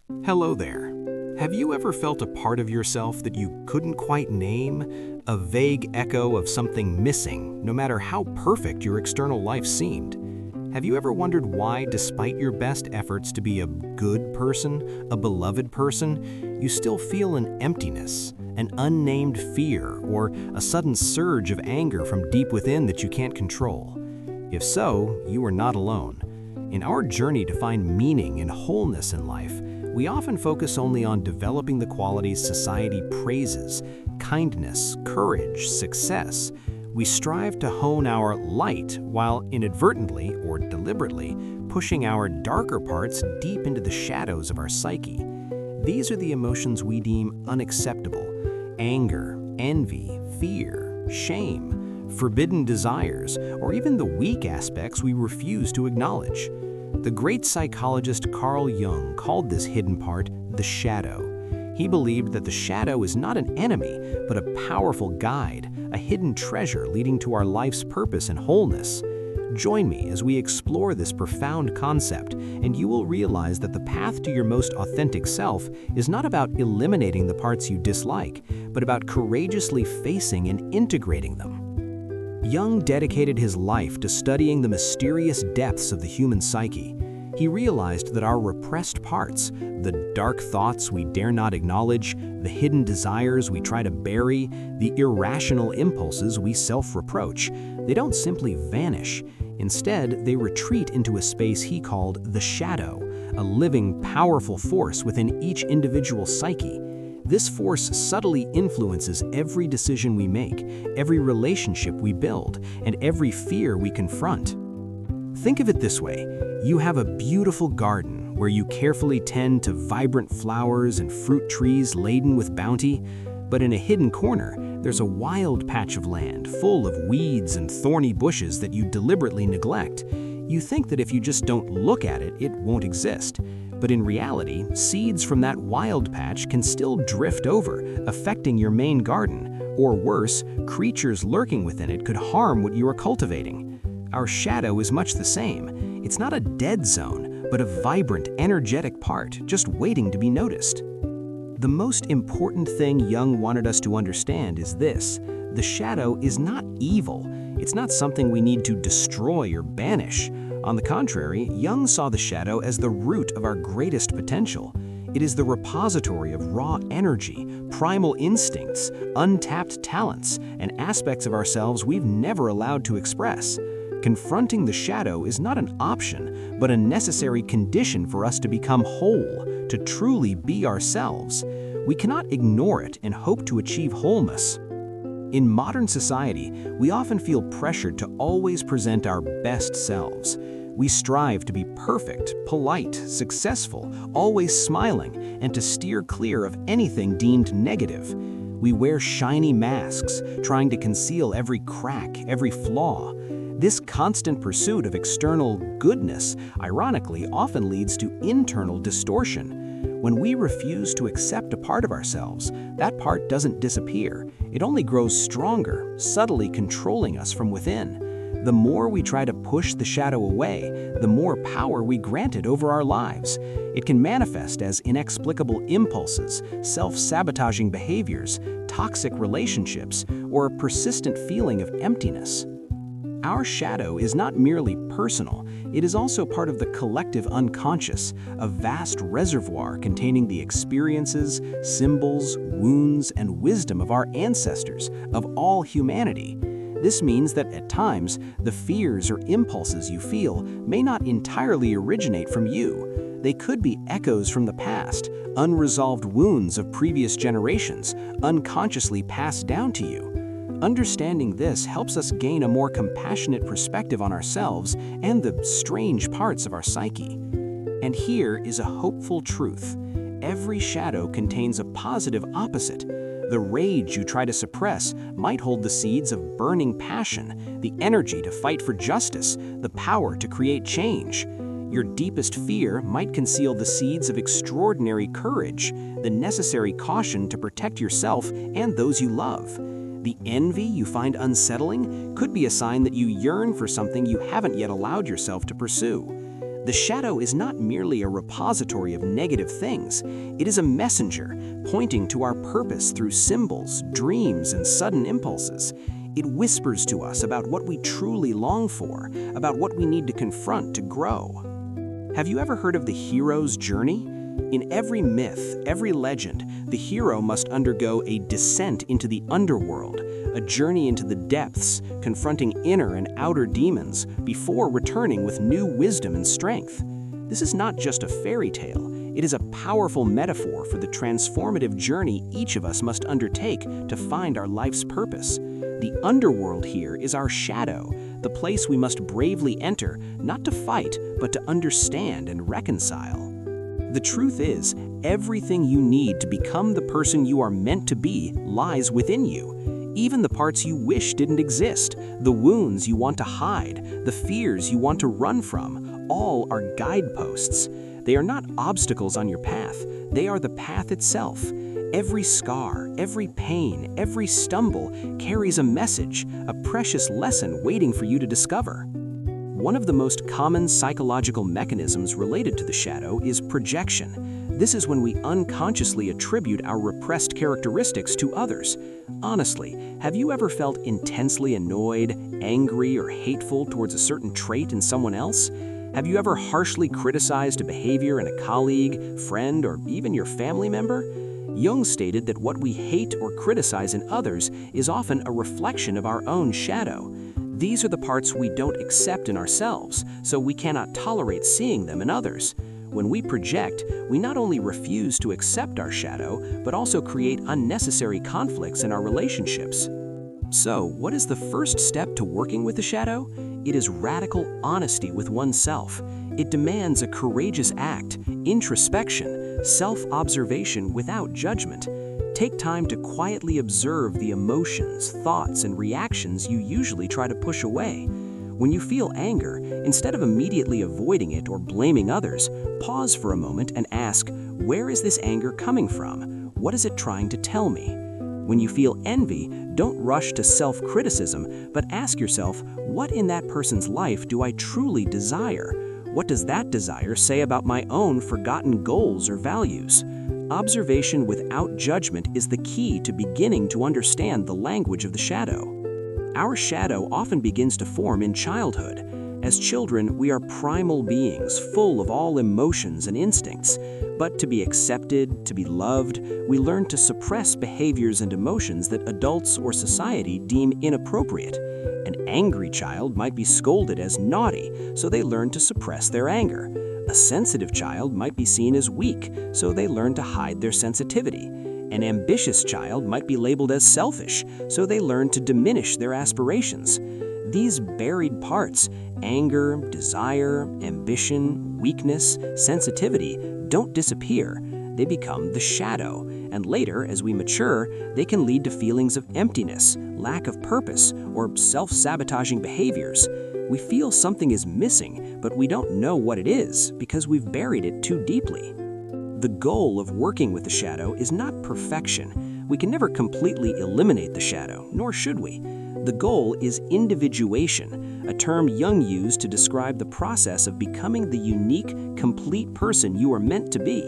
Hello there. Have you ever felt a part of yourself that you couldn't quite name? A vague echo of something missing, no matter how perfect your external life seemed? Have you ever wondered why, despite your best efforts to be a good person, a beloved person, you still feel an emptiness, an unnamed fear, or a sudden surge of anger from deep within that you can't control? If so, you are not alone. In our journey to find meaning and wholeness in life, we often focus only on developing the qualities society praises: kindness, courage, success. We strive to hone our light while inadvertently or deliberately pushing our darker parts deep into the shadows of our psyche. These are the emotions we deem unacceptable: anger, envy, fear, shame, forbidden desires, or even the weak aspects we refuse to acknowledge. The great psychologist Carl Jung called this hidden part the shadow. He believed that the shadow is not an enemy, but a powerful guide, a hidden treasure leading to our life's purpose and wholeness. Join me as we explore this profound concept, and you will realize that the path to your most authentic self is not about eliminating the parts you dislike, but about courageously facing and integrating them. Jung dedicated his life to studying the mysterious depths of the human psyche. He realized that our repressed parts, the dark thoughts we dare not acknowledge, the hidden desires we try to bury, the irrational impulses we self-reproach, they don't simply vanish. Instead, they retreat into a space he called the shadow, a living, powerful force within each individual psyche. This force subtly influences every decision we make, every relationship we build, and every fear we confront. Think of it this way: you have a beautiful garden where you carefully tend to vibrant flowers and fruit trees laden with bounty, but in a hidden corner, there's a wild patch of land full of weeds and thorny bushes that you deliberately neglect. You think that if you just don't look at it, it won't exist. But in reality, seeds from that wild patch can still drift over, affecting your main garden, or worse, creatures lurking within it could harm what you are cultivating. Our shadow is much the same. It's not a dead zone, but a vibrant, energetic part, just waiting to be noticed. The most important thing Jung wanted us to understand is this: the shadow is not evil. It's not something we need to destroy or banish. On the contrary, Jung saw the shadow as the root of our greatest potential. It is the repository of raw energy, primal instincts, untapped talents, and aspects of ourselves we've never allowed to express. Confronting the shadow is not an option, but a necessary condition for us to become whole, to truly be ourselves. We cannot ignore it and hope to achieve wholeness. In modern society, we often feel pressured to always present our best selves. We strive to be perfect, polite, successful, always smiling, and to steer clear of anything deemed negative. We wear shiny masks, trying to conceal every crack, every flaw. This constant pursuit of external goodness, ironically, often leads to internal distortion. When we refuse to accept a part of ourselves, that part doesn't disappear. It only grows stronger, subtly controlling us from within. The more we try to push the shadow away, the more power we grant it over our lives. It can manifest as inexplicable impulses, self-sabotaging behaviors, toxic relationships, or a persistent feeling of emptiness. Our shadow is not merely personal, it is also part of the collective unconscious, a vast reservoir containing the experiences, symbols, wounds, and wisdom of our ancestors, of all humanity. This means that at times, the fears or impulses you feel may not entirely originate from you. They could be echoes from the past, unresolved wounds of previous generations, unconsciously passed down to you. Understanding this helps us gain a more compassionate perspective on ourselves and the strange parts of our psyche. And here is a hopeful truth: every shadow contains a positive opposite. The rage you try to suppress might hold the seeds of burning passion, the energy to fight for justice, the power to create change. Your deepest fear might conceal the seeds of extraordinary courage, the necessary caution to protect yourself and those you love. The envy you find unsettling could be a sign that you yearn for something you haven't yet allowed yourself to pursue. The shadow is not merely a repository of negative things. It is a messenger, pointing to our purpose through symbols, dreams, and sudden impulses. It whispers to us about what we truly long for, about what we need to confront to grow. Have you ever heard of the hero's journey? In every myth, every legend, the hero must undergo a descent into the underworld, a journey into the depths, confronting inner and outer demons before returning with new wisdom and strength. This is not just a fairy tale, it is a powerful metaphor for the transformative journey each of us must undertake to find our life's purpose. The underworld here is our shadow, the place we must bravely enter, not to fight, but to understand and reconcile. The truth is, everything you need to become the person you are meant to be lies within you. Even the parts you wish didn't exist, the wounds you want to hide, the fears you want to run from, all are guideposts. They are not obstacles on your path, they are the path itself. Every scar, every pain, every stumble carries a message, a precious lesson waiting for you to discover. One of the most common psychological mechanisms related to the shadow is projection. This is when we unconsciously attribute our repressed characteristics to others. Honestly, have you ever felt intensely annoyed, angry, or hateful towards a certain trait in someone else? Have you ever harshly criticized a behavior in a colleague, friend, or even your family member? Jung stated that what we hate or criticize in others is often a reflection of our own shadow. These are the parts we don't accept in ourselves, so we cannot tolerate seeing them in others. When we project, we not only refuse to accept our shadow, but also create unnecessary conflicts in our relationships. So, what is the first step to working with the shadow? It is radical honesty with oneself. It demands a courageous act, introspection, self-observation without judgment. Take time to quietly observe the emotions, thoughts, and reactions you usually try to push away. When you feel anger, instead of immediately avoiding it or blaming others, pause for a moment and ask, where is this anger coming from? What is it trying to tell me? When you feel envy, don't rush to self-criticism, but ask yourself, what in that person's life do I truly desire? What does that desire say about my own forgotten goals or values? Observation without judgment is the key to beginning to understand the language of the shadow. Our shadow often begins to form in childhood. As children, we are primal beings, full of all emotions and instincts. But to be accepted, to be loved, we learn to suppress behaviors and emotions that adults or society deem inappropriate. An angry child might be scolded as naughty, so they learn to suppress their anger. A sensitive child might be seen as weak, so they learn to hide their sensitivity. An ambitious child might be labeled as selfish, so they learn to diminish their aspirations. These buried parts, anger, desire, ambition, weakness, sensitivity, don't disappear. They become the shadow, and later, as we mature, they can lead to feelings of emptiness, lack of purpose, or self-sabotaging behaviors. We feel something is missing, but we don't know what it is because we've buried it too deeply. The goal of working with the shadow is not perfection. We can never completely eliminate the shadow, nor should we. The goal is individuation, a term Jung used to describe the process of becoming the unique, complete person you are meant to be.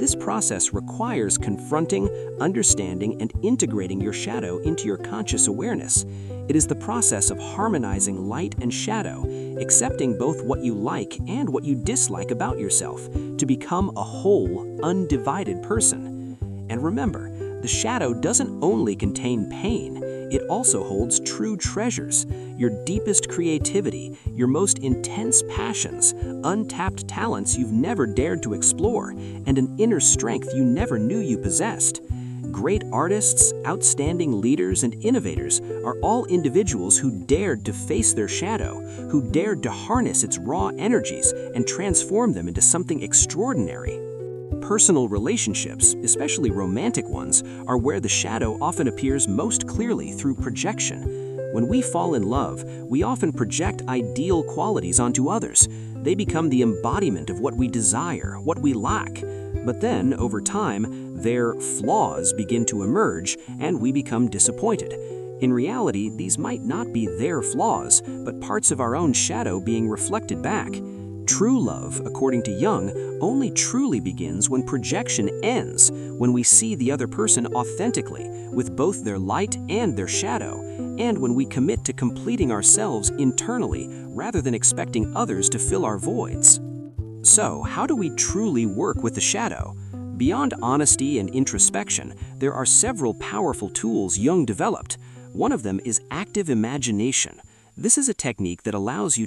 This process requires confronting, understanding, and integrating your shadow into your conscious awareness. It is the process of harmonizing light and shadow, accepting both what you like and what you dislike about yourself, to become a whole, undivided person. And remember, the shadow doesn't only contain pain, it also holds true treasures, your deepest creativity, your most intense passions, untapped talents you've never dared to explore, and an inner strength you never knew you possessed. Great artists, outstanding leaders, and innovators are all individuals who dared to face their shadow, who dared to harness its raw energies and transform them into something extraordinary. Personal relationships, especially romantic ones, are where the shadow often appears most clearly through projection. When we fall in love, we often project ideal qualities onto others. They become the embodiment of what we desire, what we lack. But then, over time, their flaws begin to emerge, and we become disappointed. In reality, these might not be their flaws, but parts of our own shadow being reflected back. True love, according to Jung, only truly begins when projection ends, when we see the other person authentically, with both their light and their shadow, and when we commit to completing ourselves internally rather than expecting others to fill our voids. So, how do we truly work with the shadow? Beyond honesty and introspection, there are several powerful tools Jung developed. One of them is active imagination. This is a technique that allows you